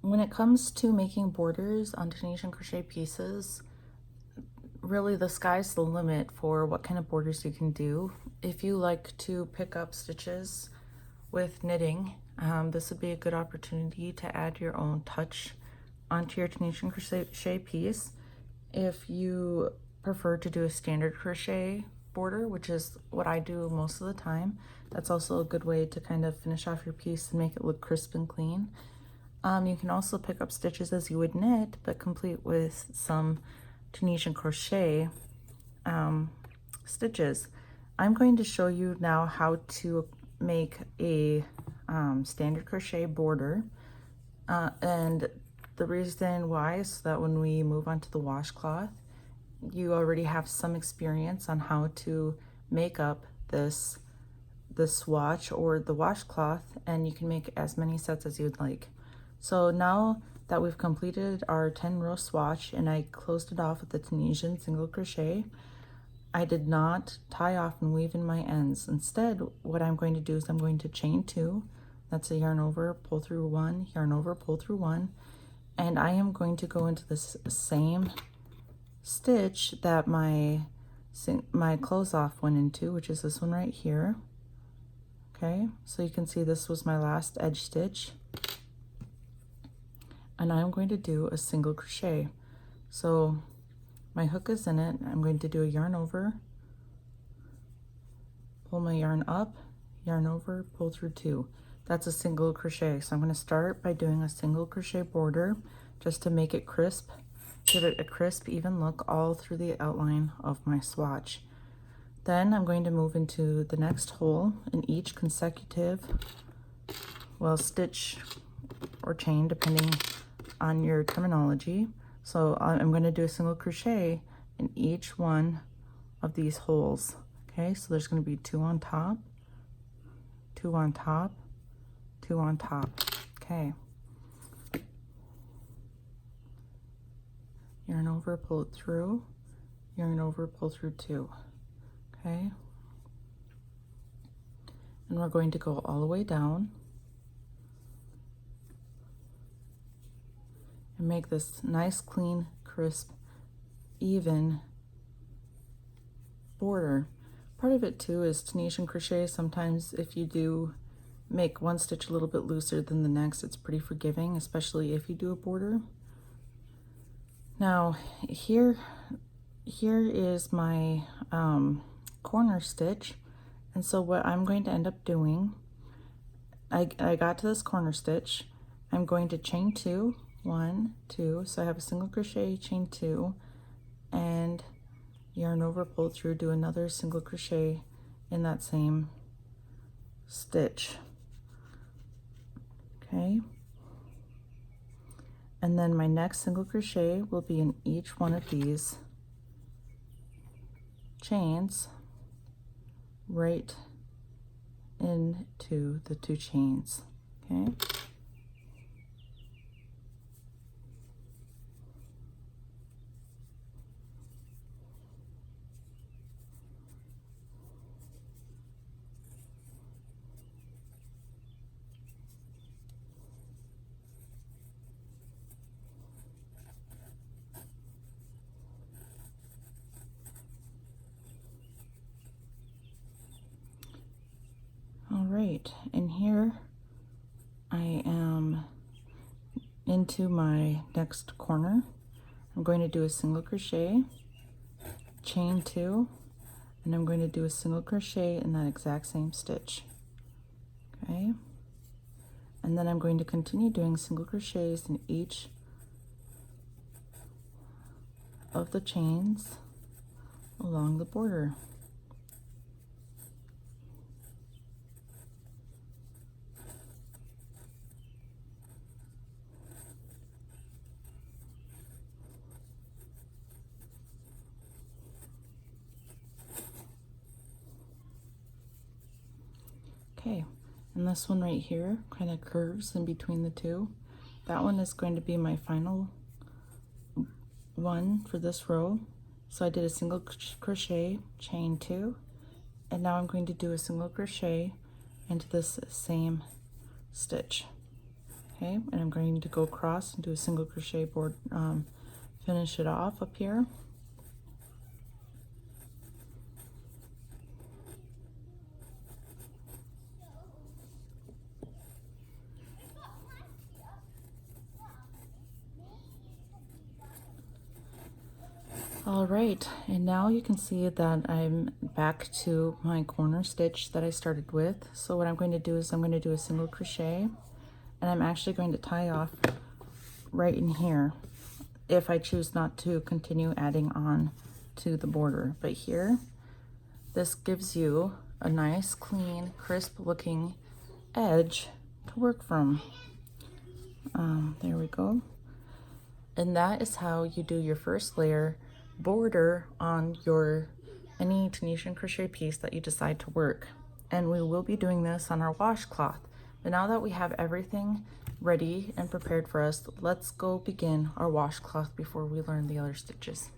When it comes to making borders on Tunisian crochet pieces, really the sky's the limit for what kind of borders you can do. If you like to pick up stitches with knitting, this would be a good opportunity to add your own touch onto your Tunisian crochet piece. If you prefer to do a standard crochet border, which is what I do most of the time, that's also a good way to kind of finish off your piece and make it look crisp and clean. You can also pick up stitches as you would knit, but complete with some Tunisian crochet stitches. I'm going to show you now how to make a standard crochet border, and the reason why is so that when we move on to the washcloth, you already have some experience on how to make up the swatch or the washcloth, and you can make as many sets as you'd like. So now that we've completed our 10-row swatch and I closed it off with the Tunisian single crochet, I did not tie off and weave in my ends. Instead, what I'm going to do is I'm going to chain 2. That's a yarn over, pull through 1, yarn over, pull through 1, and I am going to go into this same stitch that my close off went into, which is this one right here. Okay, so you can see this was my last edge stitch, and I'm going to do a single crochet. So my hook is in it. I'm going to do a yarn over, pull my yarn up, yarn over, pull through 2. That's a single crochet. So I'm going to start by doing a single crochet border just to make it crisp, give it a crisp, even look all through the outline of my swatch. Then I'm going to move into the next hole in each consecutive, well, stitch or chain, depending on your terminology. So I'm going to do a single crochet in each one of these holes. Okay, so there's going to be 2 on top, 2 on top, 2 on top. Okay. Yarn over, pull it through, yarn over, pull through 2. Okay. And we're going to go all the way down and make this nice, clean, crisp, even border. Part of it too is Tunisian crochet. Sometimes if you do make one stitch a little bit looser than the next, it's pretty forgiving, especially if you do a border. Now here is my corner stitch, and so what I'm going to end up doing, I got to this corner stitch, I'm going to chain 2, 1, 2, so I have a single crochet, chain 2, and yarn over, pull through, do another single crochet in that same stitch. Okay, and then my next single crochet will be in each one of these chains right into the 2 chains. Okay, all right, and here I am into my next corner. I'm going to do a single crochet, chain 2, and I'm going to do a single crochet in that exact same stitch. Okay, and then I'm going to continue doing single crochets in each of the chains along the border. Okay, and this one right here kind of curves in between the 2. That one is going to be my final one for this row. So I did a single crochet, chain 2, and now I'm going to do a single crochet into this same stitch. Okay, and I'm going to go across and do a single crochet board, finish it off up here. All right, and now you can see that I'm back to my corner stitch that I started with. So what I'm going to do is I'm going to do a single crochet, and I'm actually going to tie off right in here if I choose not to continue adding on to the border. But here, this gives you a nice, clean, crisp looking edge to work from. There we go. And that is how you do your first layer border on your any Tunisian crochet piece that you decide to work. And we will be doing this on our washcloth. But now that we have everything ready and prepared for us, let's go begin our washcloth before we learn the other stitches.